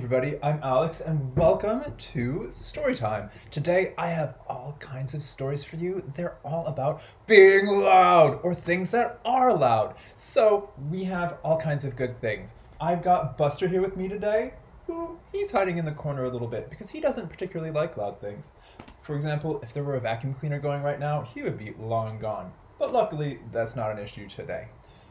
everybody, I'm Alex and welcome to Storytime. Today I have all kinds of stories for you. They're all about being loud or things that are loud. So we have all kinds of good things. I've got Buster here with me today, who he's hiding in the corner a little bit because he doesn't particularly like loud things. For example, if there were a vacuum cleaner going right now, he would be long gone. But luckily, that's not an issue today.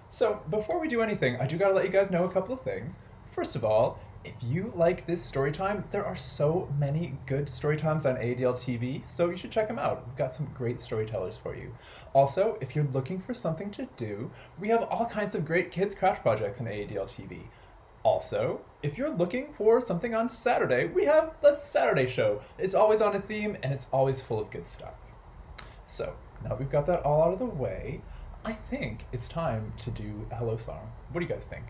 So before we do anything, I do gotta let you guys know a couple of things. First of all, if you like this story time, there are so many good story times on AADL TV, so you should check them out. We've got some great storytellers for you. Also, if you're looking for something to do, we have all kinds of great kids craft projects on AADL TV. Also, if you're looking for something on Saturday, we have the Saturday show. It's always on a theme and it's always full of good stuff. So, now that we've got that all out of the way, I think it's time to do a hello song. What do you guys think?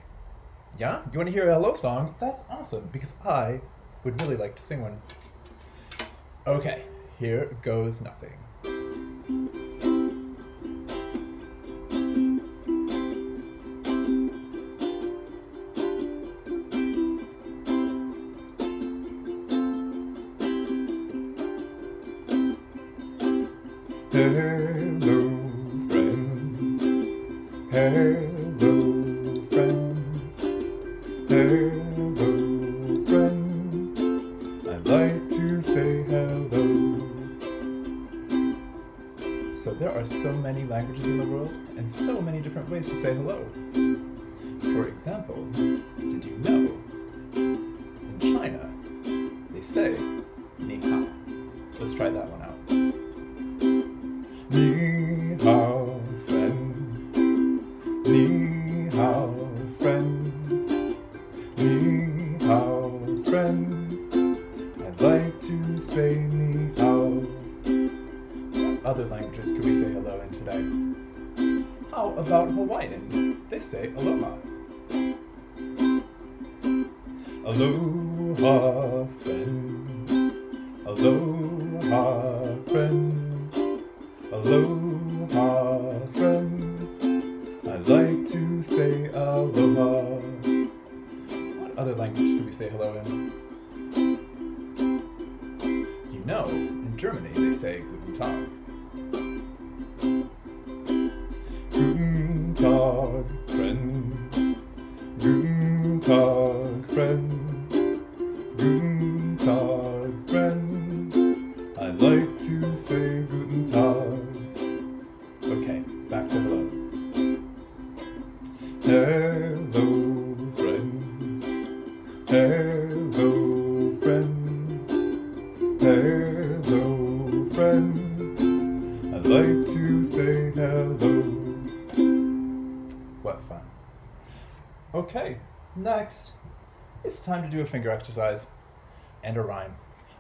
Yeah? You want to hear a hello song? That's awesome, because I would really like to sing one. Okay, here goes nothing. Hello, friends. Hello, friends. Hello, friends. I'd like to say hello. So there are so many languages in the world and so many different ways to say hello. For example, did you know in China they say ni hao? Let's try that one out. Ni hao, friends. Ni hao, friends. Ni hao, friends. I'd like to say ni hao. What other languages could we say hello in today? How about Hawaiian? They say aloha. Aloha, friends. Aloha, friends. Aloha, friends. I'd like to say aloha. What other language do we say hello in? You know, in Germany they say Guten Tag. Guten Tag, friends. Guten Tag, friends. Guten Tag, friends. I'd like to say Guten Tag. Okay, back to hello. Hello, friends. Hello, friends. Hello, friends. I'd like to say hello. What fun. Okay, next, it's time to do a finger exercise and a rhyme.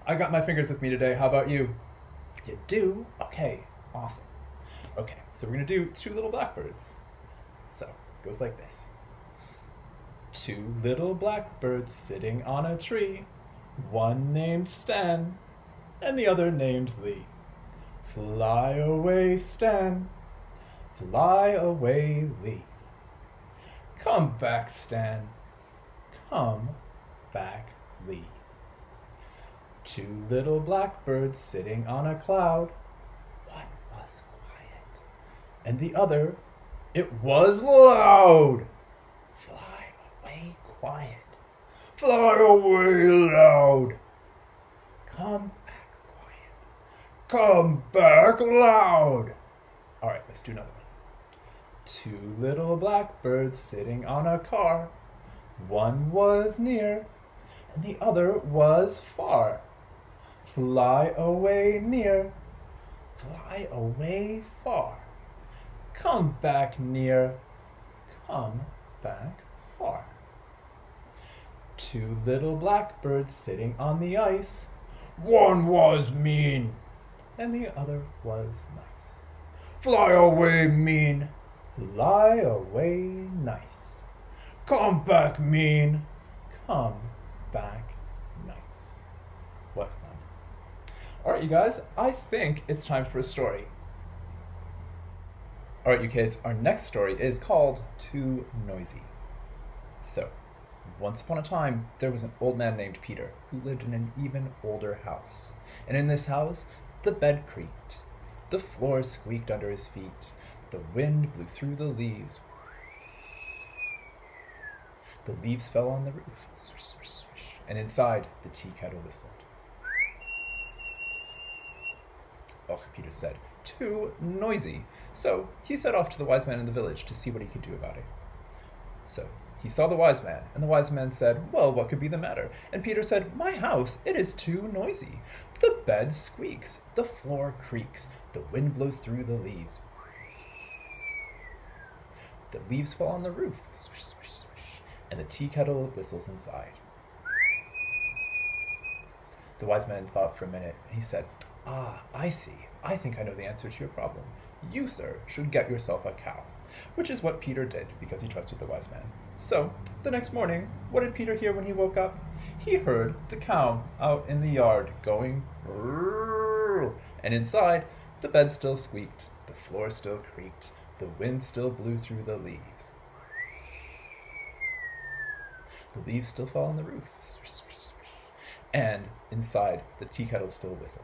I got my fingers with me today. How about you? You do? Okay, awesome. Okay, so we're gonna do two little blackbirds. So, it goes like this. Two little blackbirds sitting on a tree, one named Stan and the other named Lee. Fly away, Stan, fly away, Lee. Come back, Stan, come back, Lee. Two little blackbirds sitting on a cloud, one was quiet and the other, it was loud. Fly away quiet, fly away loud. Come back quiet, come back loud. All right, let's do another one. Two little blackbirds sitting on a car, one was near and the other was far. Fly away near, fly away far. Come back near, come back far. Two little blackbirds sitting on the ice, one was mean and the other was nice. Fly away mean, fly away nice. Come back mean, come back nice. What fun. All right, you guys, I think it's time for a story. All right, you kids, our next story is called Too Noisy. So, Once upon a time, there was an old man named Peter who lived in an even older house. And in this house, the bed creaked. The floor squeaked under his feet. The wind blew through the leaves. The leaves fell on the roof. Swish, swish, swish. And inside, the tea kettle whistled. Ugh, Peter said, too noisy. So he set off to the wise man in the village to see what he could do about it. So he saw the wise man, and the wise man said, well, what could be the matter? And Peter said, my house, it is too noisy. The bed squeaks, the floor creaks, the wind blows through the leaves. The leaves fall on the roof, swish, swish, swish, and the tea kettle whistles inside. The wise man thought for a minute, and he said, ah, I see. I think I know the answer to your problem. You, sir, should get yourself a cow. Which is what Peter did, because he trusted the wise man. So, the next morning, what did Peter hear when he woke up? He heard the cow out in the yard going, "Rrrr," and inside, the bed still squeaked, the floor still creaked, the wind still blew through the leaves. The leaves still fell on the roof, swish, swish, swish, and inside, the tea kettle still whistled.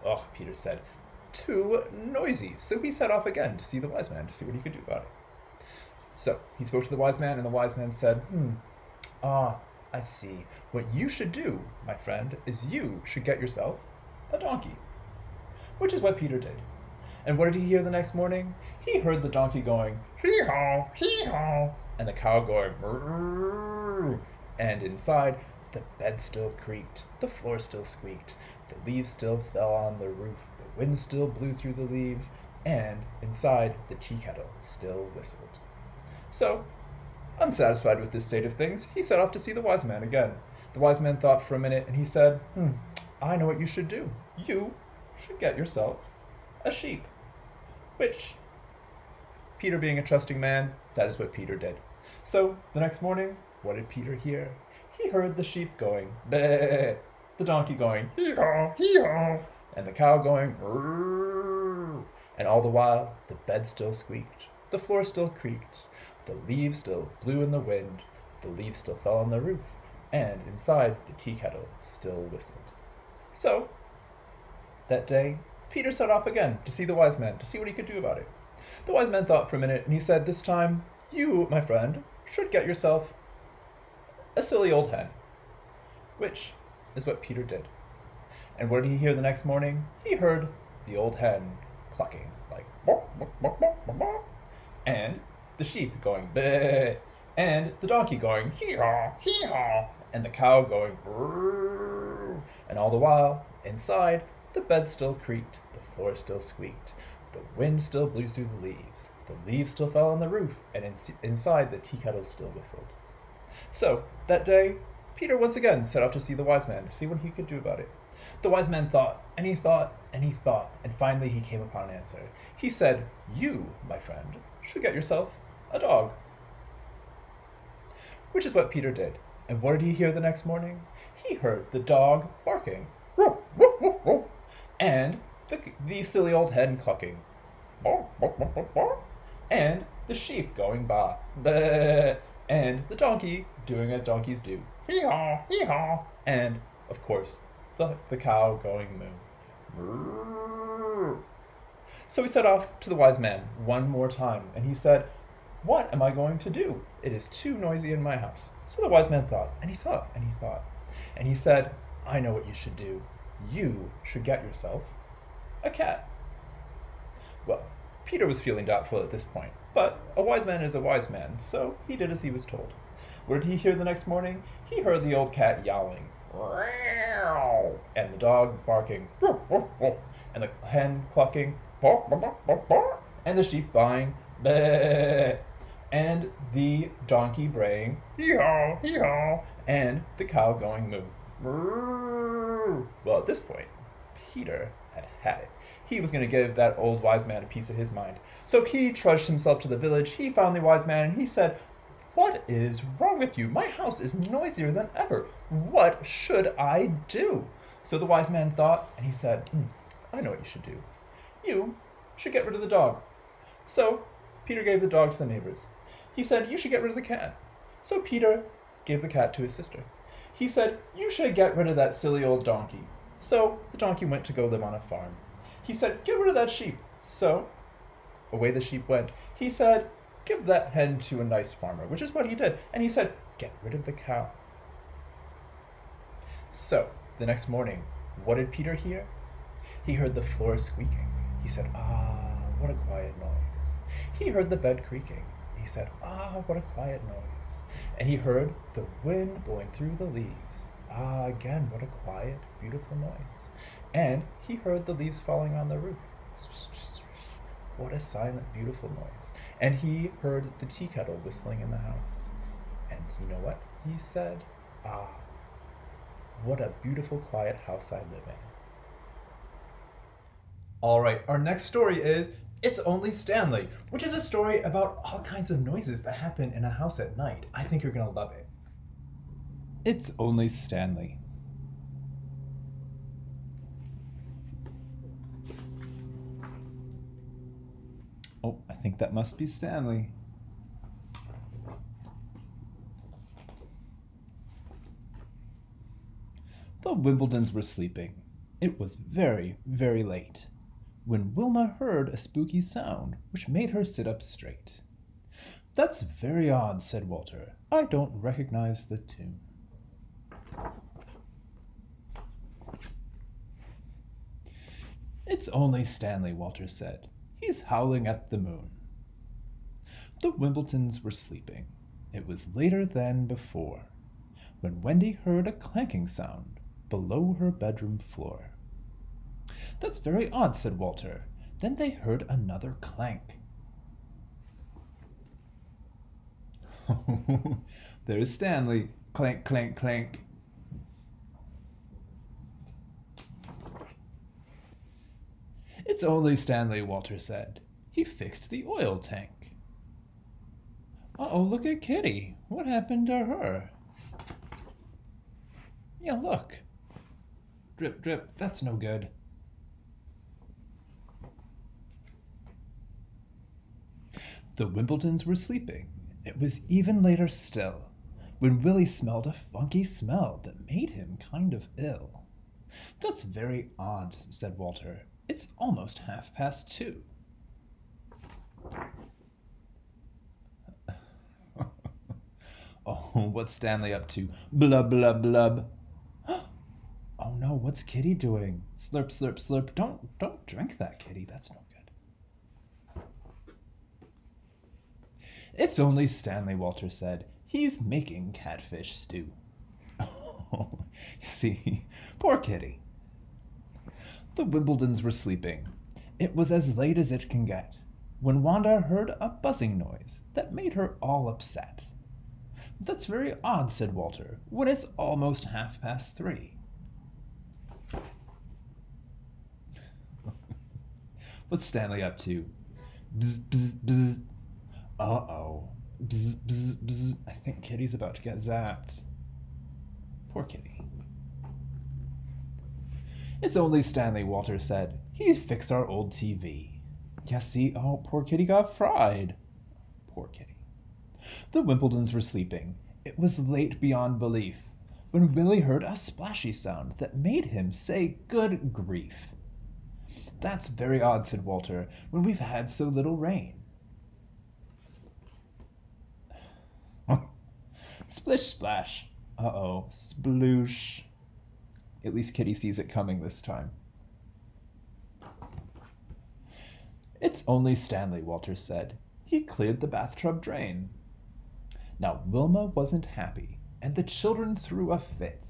Ugh, Peter said, too noisy. So he set off again to see the wise man, to see what he could do about it. So he spoke to the wise man, and the wise man said, I see. What you should do, my friend, is you should get yourself a donkey. Which is what Peter did. And what did he hear the next morning? He heard the donkey going, hee-haw, hee-haw, and the cow going, brrrr. And inside, the bed still creaked, the floor still squeaked, the leaves still fell on the roof, the wind still blew through the leaves, and inside, the tea kettle still whistled. So, unsatisfied with this state of things, he set off to see the wise man again. The wise man thought for a minute, and he said, I know what you should do. You should get yourself a sheep. Which, Peter being a trusting man, that is what Peter did. So, the next morning, what did Peter hear? He heard the sheep going, bleh, the donkey going, hee-haw, hee-haw, and the cow going, brrrr. And all the while, the bed still squeaked, the floor still creaked, the leaves still blew in the wind, the leaves still fell on the roof, and inside, the tea kettle still whistled. So, that day, Peter set off again to see the wise man, to see what he could do about it. The wise man thought for a minute, and he said, this time, you, my friend, should get yourself a silly old hen. Which is what Peter did. And what did he hear the next morning? He heard the old hen clucking, like, bok, bok, bok, bok, bok, bok, and the sheep going, bleh, and the donkey going, hee-haw, hee-haw, and the cow going, brrrr. And all the while, inside, the bed still creaked, the floor still squeaked, the wind still blew through the leaves still fell on the roof, and inside, the tea kettle still whistled. So, that day, Peter once again set off to see the wise man, to see what he could do about it. The wise man thought, and he thought, and he thought, and finally he came upon an answer. He said, you, my friend, should get yourself a dog. Which is what Peter did. And what did he hear the next morning? He heard the dog barking, woof, woof, woof, woof, and the silly old hen clucking, bah, bah, bah, bah, bah, and the sheep going bah, bah, and the donkey doing as donkeys do, hee-haw, hee-haw, and, of course, the cow going moo. So he set off to the wise man one more time, and he said, what am I going to do? It is too noisy in my house. So the wise man thought, and he thought, and he thought, and he said, I know what you should do. You should get yourself a cat. Well, Peter was feeling doubtful at this point, but a wise man is a wise man, so he did as he was told. What did he hear the next morning? He heard the old cat yowling, and the dog barking, and the hen clucking, and the sheep baaing, and the donkey braying, hee-haw, hee-haw, and the cow going moo. Well, at this point, Peter had had it. He was going to give that old wise man a piece of his mind. So he trudged himself to the village. He found the wise man, and he said, what is wrong with you? My house is noisier than ever. What should I do? So the wise man thought, and he said, I know what you should do. You should get rid of the dog. So Peter gave the dog to the neighbors. He said, you should get rid of the cat. So Peter gave the cat to his sister. He said, you should get rid of that silly old donkey. So the donkey went to go live on a farm. He said, get rid of that sheep. So away the sheep went. He said, give that hen to a nice farmer, which is what he did. And he said, get rid of the cow. So the next morning, what did Peter hear? He heard the floor squeaking. He said, ah, what a quiet noise. He heard the bed creaking. He said, ah, what a quiet noise. And he heard the wind blowing through the leaves. Ah, again, what a quiet, beautiful noise. And he heard the leaves falling on the roof. What a silent, beautiful noise. And he heard the tea kettle whistling in the house. And you know what he said? Ah, what a beautiful, quiet house I live in. All right, our next story is It's Only Stanley, which is a story about all kinds of noises that happen in a house at night. I think you're going to love it. It's Only Stanley. Oh, I think that must be Stanley. The Wimbledons were sleeping. It was very, very late when Wilma heard a spooky sound which made her sit up straight. That's very odd, said Walter. I don't recognize the tune. It's only Stanley, Walter said. He's howling at the moon. The Wimbledons were sleeping. It was later than before, when Wendy heard a clanking sound below her bedroom floor. That's very odd, said Walter. Then they heard another clank. There's Stanley. Clank, clank, clank. It's only Stanley, Walter said. He fixed the oil tank. Uh-oh, look at Kitty. What happened to her? Yeah, look. Drip, drip, that's no good. The Wimbledons were sleeping. It was even later still, when Willie smelled a funky smell that made him kind of ill. That's very odd, said Walter. It's almost 2:30. Oh, what's Stanley up to? Blub, blub, blub. Oh no, what's Kitty doing? Slurp, slurp, slurp. Don't drink that, Kitty. That's no good. It's only Stanley, Walter said. He's making catfish stew. Oh, you see, poor Kitty. The Wimbledons were sleeping. It was as late as it can get, when Wanda heard a buzzing noise that made her all upset. That's very odd, said Walter, when it's almost 3:30. What's Stanley up to? Bzz, bzz, bzz. Uh-oh. Bzz, bzz, bzz. I think Kitty's about to get zapped. Poor Kitty. It's only Stanley, Walter said. He fixed our old TV. Yeah, see? Oh, poor Kitty got fried. Poor Kitty. The Wimbledons were sleeping. It was late beyond belief, when Willie heard a splashy sound that made him say, good grief. That's very odd, said Walter, when we've had so little rain. Splish, splash. Uh-oh, sploosh. At least Kitty sees it coming this time. It's only Stanley, Walter said. He cleared the bathtub drain. Now Wilma wasn't happy, and the children threw a fit.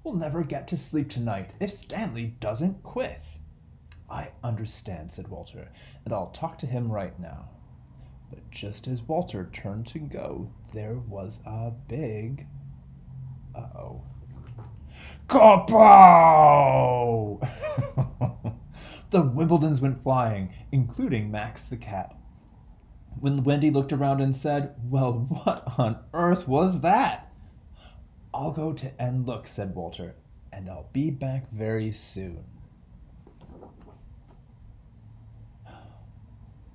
We'll never get to sleep tonight if Stanley doesn't quit. I understand, said Walter, and I'll talk to him right now. But just as Walter turned to go, there was a big... Uh-oh. Kapow! The Wimbledons went flying, including Max the cat. When Wendy looked around and said, well, what on earth was that? I'll go and look, said Walter, and I'll be back very soon.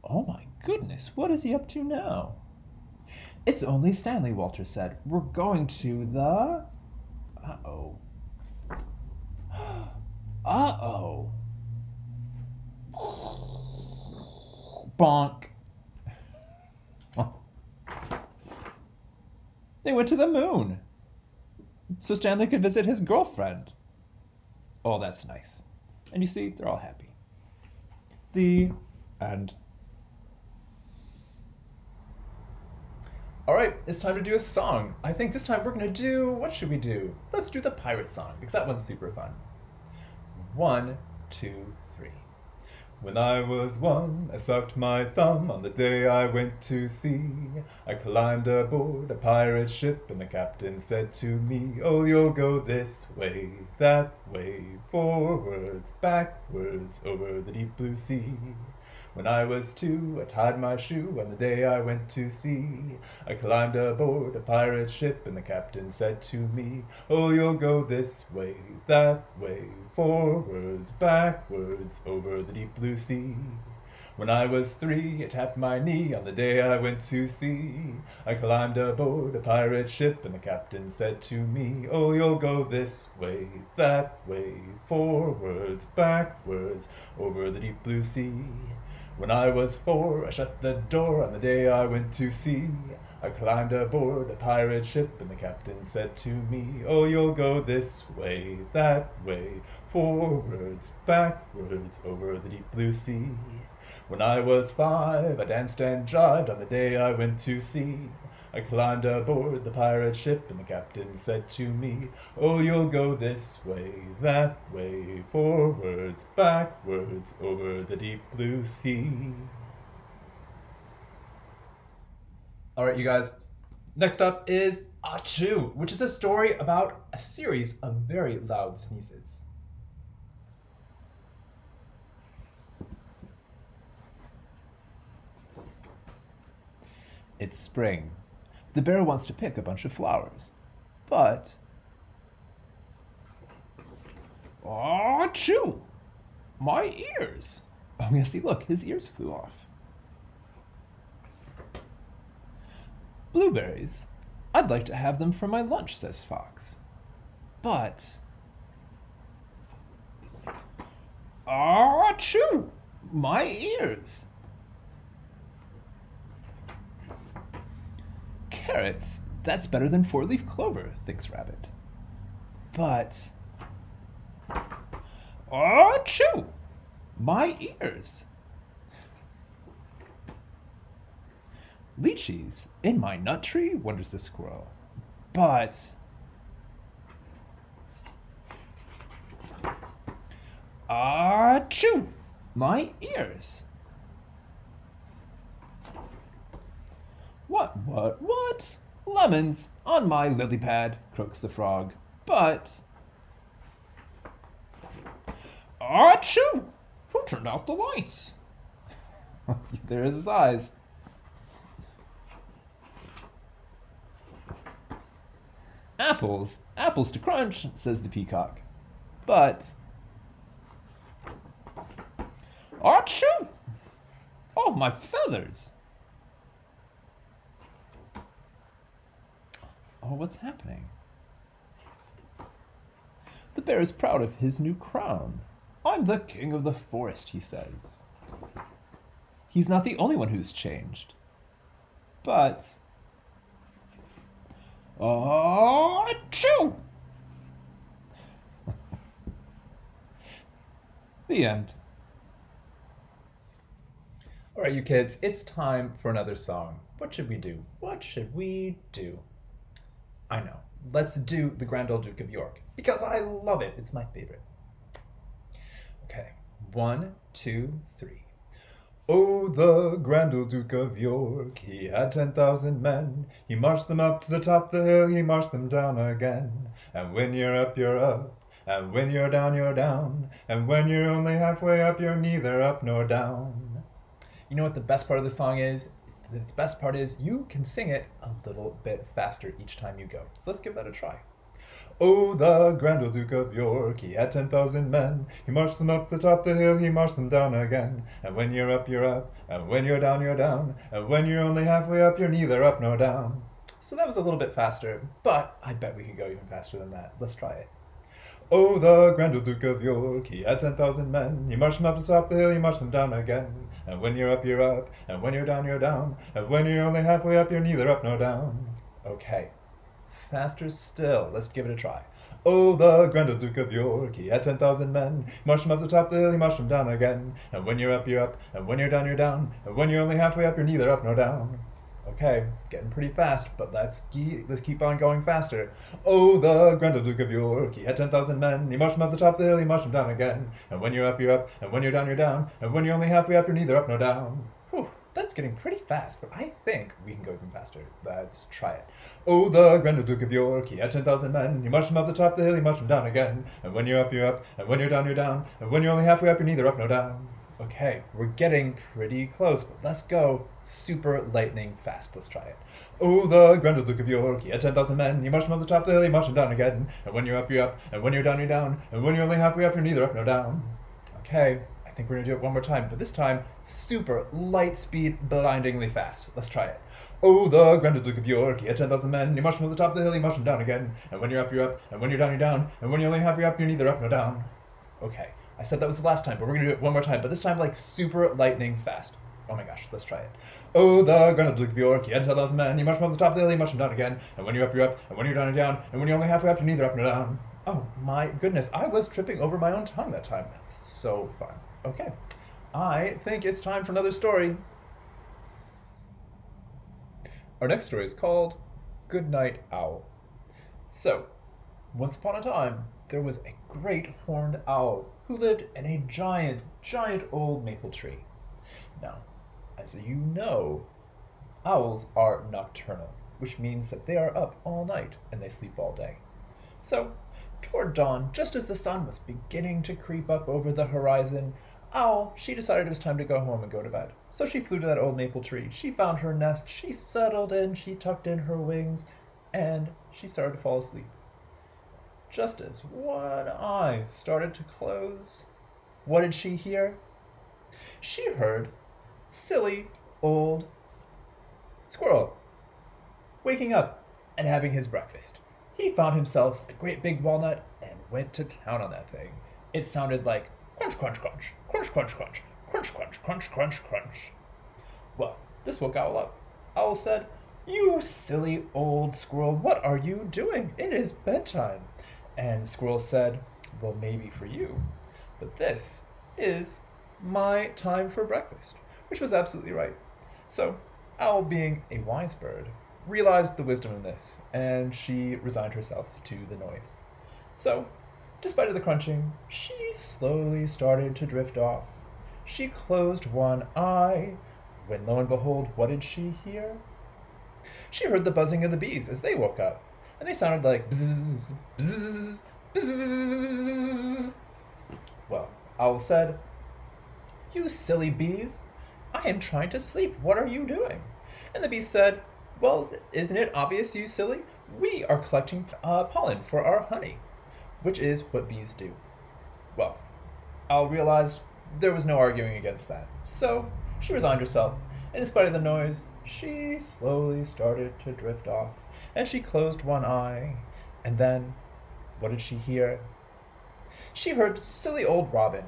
Oh my goodness, what is he up to now? It's only Stanley, Walter said. We're going to the... Uh-oh. Uh-oh. Bonk. They went to the moon, so Stanley could visit his girlfriend. Oh, that's nice. And you see, they're all happy. The end. All right, it's time to do a song. I think this time we're gonna do, what should we do? Let's do the pirate song, because that one's super fun. 1, 2, 3. When I was 1, I sucked my thumb on the day I went to sea. I climbed aboard a pirate ship, and the captain said to me, "Oh, you'll go this way, that way, forwards, backwards, over the deep blue sea." When I was 2, I tied my shoe on the day I went to sea. I climbed aboard a pirate ship, and the captain said to me, "Oh, you'll go this way, that way, forwards, backwards, over the deep blue sea." When I was 3, I tapped my knee on the day I went to sea. I climbed aboard a pirate ship, and the captain said to me, "Oh, you'll go this way, that way, forwards, backwards, over the deep blue sea." When I was 4, I shut the door on the day I went to sea. I climbed aboard a pirate ship, and the captain said to me, "Oh, you'll go this way, that way, forwards, backwards, over the deep blue sea." When I was 5, I danced and jived on the day I went to sea. I climbed aboard the pirate ship, and the captain said to me, "Oh, you'll go this way, that way, forwards, backwards, over the deep blue sea." All right, you guys. Next up is Achoo, which is a story about a series of very loud sneezes. It's spring. The bear wants to pick a bunch of flowers, but... Achoo! My ears! Oh, yes, see, look, his ears flew off. Blueberries. I'd like to have them for my lunch, says Fox. But... Achoo! My ears! Carrots. That's better than 4-leaf clover, thinks Rabbit. But... Achoo! My ears! Lychees in my nut tree, wonders the squirrel. But... Achoo! My ears! What? Lemons on my lily pad, croaks the frog. But... Achoo! Who turned out the lights? There is his eyes. Apples to crunch, says the peacock. But... Achoo! Oh, my feathers! Oh, what's happening? The bear is proud of his new crown. I'm the king of the forest, he says. He's not the only one who's changed. But... Achoo! The end. All right, you kids, it's time for another song. What should we do? What should we do? I know. Let's do The Grand Old Duke of York, because I love it. It's my favorite. Okay. 1, 2, 3. Oh, the Grand Old Duke of York, he had 10,000 men. He marched them up to the top of the hill, he marched them down again. And when you're up, you're up. And when you're down, you're down. And when you're only halfway up, you're neither up nor down. You know what the best part of the song is? The best part is you can sing it a little bit faster each time you go. So let's give that a try. Oh, the grand old Duke of York, he had 10,000 men. He marched them up the top of the hill, he marched them down again. And when you're up, you're up. And when you're down, you're down. And when you're only halfway up, you're neither up nor down. So that was a little bit faster, but I bet we could go even faster than that. Let's try it. Oh, the grand old Duke of York, he had 10,000 men. He marched them up the top of the hill, he marched them down again. And when you're up, you're up. And when you're down, you're down. And when you're only halfway up, you're neither up nor down. Okay. Faster still. Let's give it a try. Oh, the grand old Duke of York, he had 10,000 men. He marched them up the top of the hill, he marched them down again. And when you're up, you're up. And when you're down, you're down. And when you're only halfway up, you're neither up nor down. Okay, getting pretty fast, but let's keep on going faster. Oh, the grand old Duke of York, he had 10,000 men. He marched them up the top of the hill, he marched them down again. And when you're up, you're up. And when you're down, you're down. And when you're only halfway up, you're neither up nor down. Whew. That's getting pretty fast, but I think we can go even faster. Let's try it. Oh, the grand old Duke of York, he had 10,000 men. He marched them up the top of the hill, he marched them down again. And when you're up, you're up. And when you're down, you're down. And when you're only halfway up, you're neither up nor down. Okay, we're getting pretty close, but let's go super lightning fast. Let's try it. Oh, the grand old Duke of York, he had 10,000 men. He marched them up the top of the hill, he marched them down again. And when you're up, you're up. And when you're down, you're down. And when you're only halfway up, you're neither up nor down. Okay. I think we're gonna do it one more time, but this time, super light speed, blindingly fast. Let's try it. Oh, the grand old Duke of York, he had 10,000 men. He marched them up the top of the hill, he marched them down again. And when you're up, you're up. And when you're down, you're down. And when you're only halfway up, you're neither up nor down. Okay, I said that was the last time, but we're gonna do it one more time, but this time like super lightning fast. Oh my gosh, let's try it. Oh, the grand old Duke of York, he had 10,000 men. He marched them up the top of the hill, he marched them down again. And when you're up, you're up. And when you're down, you're down. And when you're only halfway up, you're neither up nor down. Oh my goodness, I was tripping over my own tongue that time. That was so fun. Okay. I think it's time for another story. Our next story is called Goodnight Owl. So, once upon a time, there was a great horned owl who lived in a giant, giant old maple tree. Now, as you know, owls are nocturnal, which means that they are up all night and they sleep all day. So, toward dawn, just as the sun was beginning to creep up over the horizon, Owl, she decided it was time to go home and go to bed. So she flew to that old maple tree. She found her nest, she settled in, she tucked in her wings, and she started to fall asleep. Just as one eye started to close, what did she hear? She heard silly old squirrel waking up and having his breakfast. He found himself a great big walnut and went to town on that thing. It sounded like crunch, crunch, crunch, crunch, crunch, crunch, crunch, crunch, crunch, crunch, crunch. Well, this woke Owl up. Owl said, "You silly old squirrel, what are you doing? It is bedtime." And Squirrel said, "Well, maybe for you, but this is my time for breakfast," which was absolutely right. So, Owl, being a wise bird, realized the wisdom in this, and she resigned herself to the noise. So, despite the crunching, she slowly started to drift off. She closed one eye, when lo and behold, what did she hear? She heard the buzzing of the bees as they woke up, and they sounded like bzzz, bzzz, bzzz. Well, Owl said, "You silly bees, I am trying to sleep. What are you doing?" And the bees said, "Well, isn't it obvious, you silly? We are collecting pollen for our honey," which is what bees do. Well, Owl realized there was no arguing against that, so she resigned herself, and in spite of the noise, she slowly started to drift off, and she closed one eye, and then, what did she hear? She heard silly old Robin,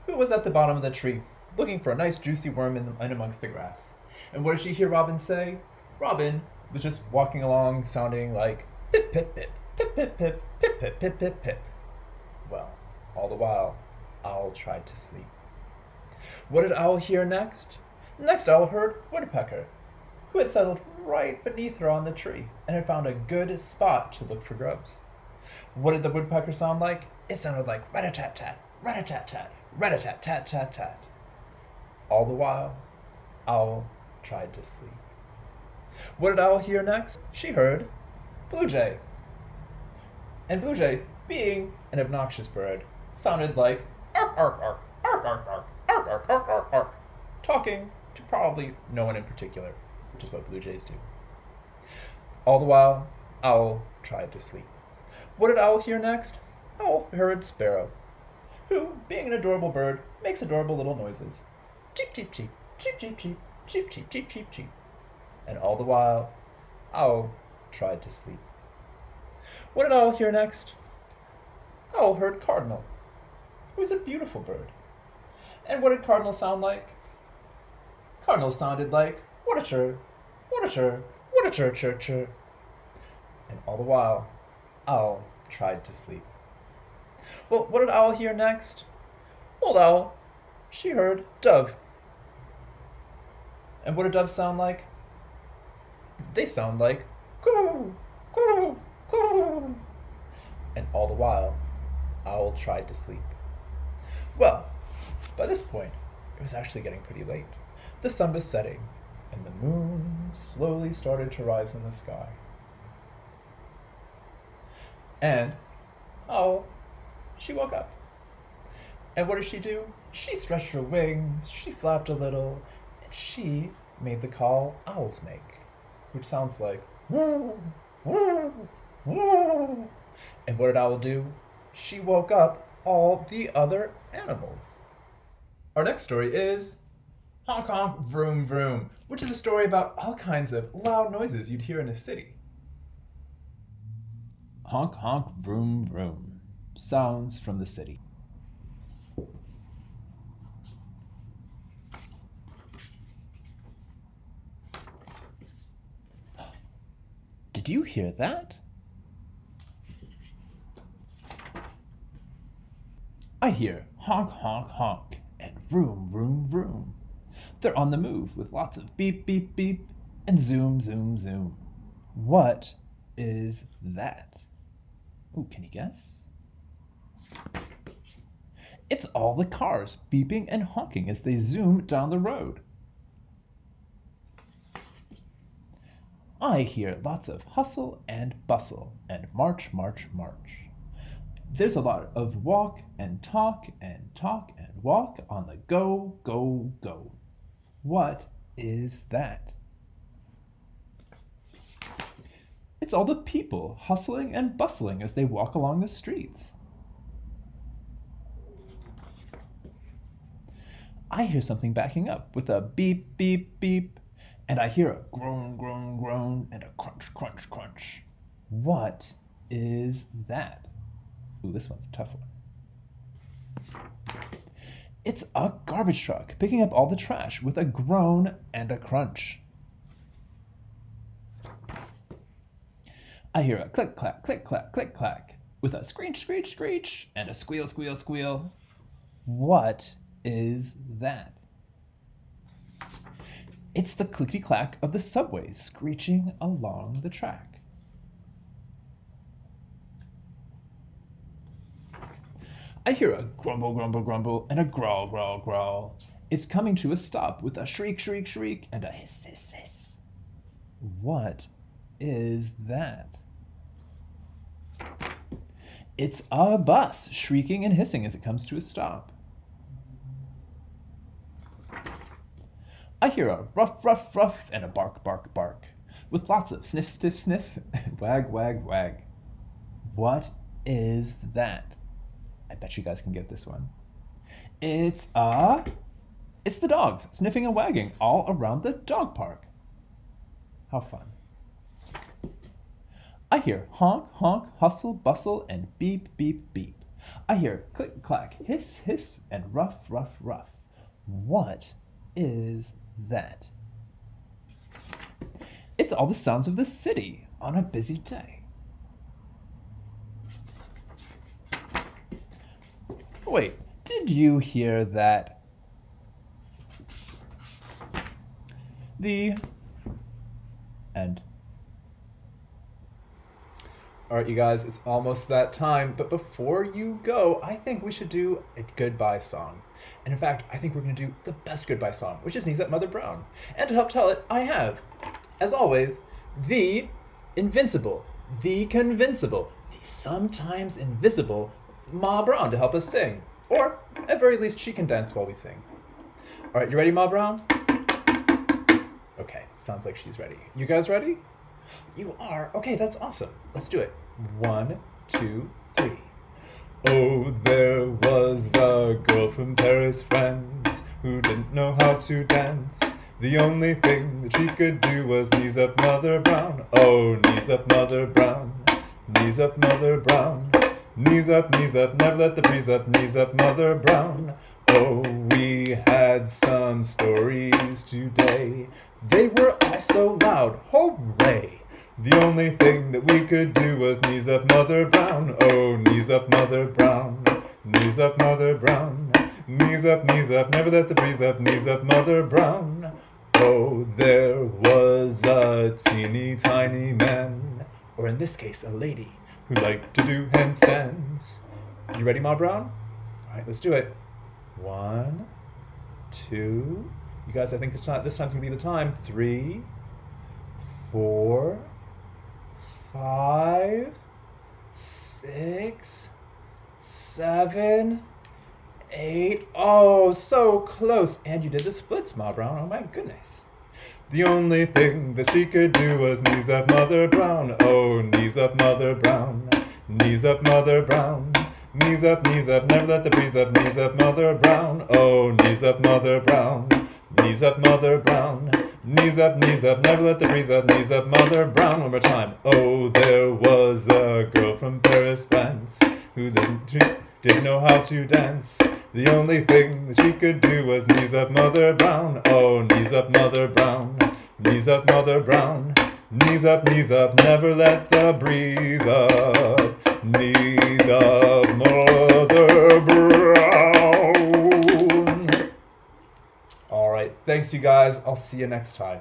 who was at the bottom of the tree, looking for a nice juicy worm in amongst the grass. And what did she hear Robin say? Robin was just walking along, sounding like pip, pip, pip. Pip, pip, pip, pip, pip, pip, pip, pip. Well, all the while, Owl tried to sleep. What did Owl hear next? Next, Owl heard Woodpecker, who had settled right beneath her on the tree and had found a good spot to look for grubs. What did the woodpecker sound like? It sounded like rat-a-tat-tat, rat-a-tat-tat, rat-a-tat-tat-tat-tat. All the while, Owl tried to sleep. What did Owl hear next? She heard Blue Jay. And Blue Jay, being an obnoxious bird, sounded like ark, ark, ark, ark, ark, ark, ark, ark, ark, ark, ark, talking to probably no one in particular, which is what Blue Jays do. All the while, Owl tried to sleep. What did Owl hear next? Owl heard Sparrow, who, being an adorable bird, makes adorable little noises. Cheep, cheep, cheep, cheep, cheep, cheep, cheep, cheep, cheep, cheep, cheep. And all the while, Owl tried to sleep. What did Owl hear next? Owl heard Cardinal, who is a beautiful bird. And what did Cardinal sound like? Cardinal sounded like, what a chirr, what a chirr, what a chirr, chirr, chirr. And all the while, Owl tried to sleep. Well, what did Owl hear next? Old Owl, she heard Dove. And what do doves sound like? They sound like, coo, coo, coo. And all the while, Owl tried to sleep. Well, by this point, it was actually getting pretty late. The sun was setting, and the moon slowly started to rise in the sky. And Owl, she woke up. And what did she do? She stretched her wings, she flapped a little, and she made the call owls make, which sounds like, woo, woo, woo. And what did Owl do? She woke up all the other animals. Our next story is Honk Honk Vroom Vroom, which is a story about all kinds of loud noises you'd hear in a city. Honk Honk Vroom Vroom, sounds from the city. Did you hear that? I hear honk, honk, honk, and vroom, vroom, vroom. They're on the move with lots of beep, beep, beep, and zoom, zoom, zoom. What is that? Ooh, can you guess? It's all the cars beeping and honking as they zoom down the road. I hear lots of hustle and bustle and march, march, march. There's a lot of walk and talk and walk on the go, go, go. What is that? It's all the people hustling and bustling as they walk along the streets. I hear something backing up with a beep, beep, beep, and I hear a groan, groan, groan, and a crunch, crunch, crunch. What is that? Ooh, this one's a tough one. It's a garbage truck picking up all the trash with a groan and a crunch. I hear a click, clack, click, clack, click, clack, with a screech, screech, screech, and a squeal, squeal, squeal. What is that? It's the clickety-clack of the subways screeching along the track. I hear a grumble, grumble, grumble, and a growl, growl, growl. It's coming to a stop with a shriek, shriek, shriek, and a hiss, hiss, hiss. What is that? It's a bus shrieking and hissing as it comes to a stop. I hear a ruff, ruff, ruff, and a bark, bark, bark, with lots of sniff, sniff, sniff, and wag, wag, wag. What is that? I bet you guys can get this one. It's the dogs sniffing and wagging all around the dog park. How fun. I hear honk, honk, hustle, bustle, and beep, beep, beep. I hear click, clack, hiss, hiss, and ruff, ruff, ruff. What is that? It's all the sounds of the city on a busy day. Wait, did you hear that? The end. All right, you guys, it's almost that time, but before you go, I think we should do a goodbye song. And in fact, I think we're going to do the best goodbye song, which is Knees Up Mother Brown. And to help tell it, I have, as always, the invincible, the convincible, the sometimes invisible Ma Brown to help us sing. Or, at very least, she can dance while we sing. All right, you ready, Ma Brown? Okay, sounds like she's ready. You guys ready? You are? Okay, that's awesome. Let's do it. 1, 2, 3. Oh, there was a girl from Paris, France, who didn't know how to dance. The only thing that she could do was knees up, Mother Brown. Oh, knees up, Mother Brown. Knees up, Mother Brown. Knees up, never let the breeze up. Knees up, Mother Brown. Oh, we had some stories today. They were all so loud. Hooray! The only thing that we could do was knees up, Mother Brown. Oh, knees up, Mother Brown. Knees up, Mother Brown. Knees up, never let the breeze up. Knees up, Mother Brown. Oh, there was a teeny tiny man, or in this case, a lady, who liked to do handstands. You ready, Ma Brown? All right, let's do it. 1, 2. You guys, I think this time's gonna be the time. 3, 4, 5, 6, 7, 8. Oh, so close. And you did the splits, Ma Brown. Oh my goodness. The only thing that she could do was knees up, Mother Brown. Oh, knees up, Mother Brown. Knees up, Mother Brown. Knees up, never let the breeze up. Knees up, Mother Brown. Oh, knees up, Mother Brown. Knees up, Mother Brown. Knees up, never let the breeze up. Knees up, Mother Brown. One more time. Oh, there was a girl from Paris, France, who didn't know how to dance. The only thing that she could do was knees up, Mother Brown. Oh, knees up, Mother Brown. Knees up, Mother Brown. Knees up, never let the breeze up. Knees up, Mother Brown. All right, thanks you guys. I'll see you next time.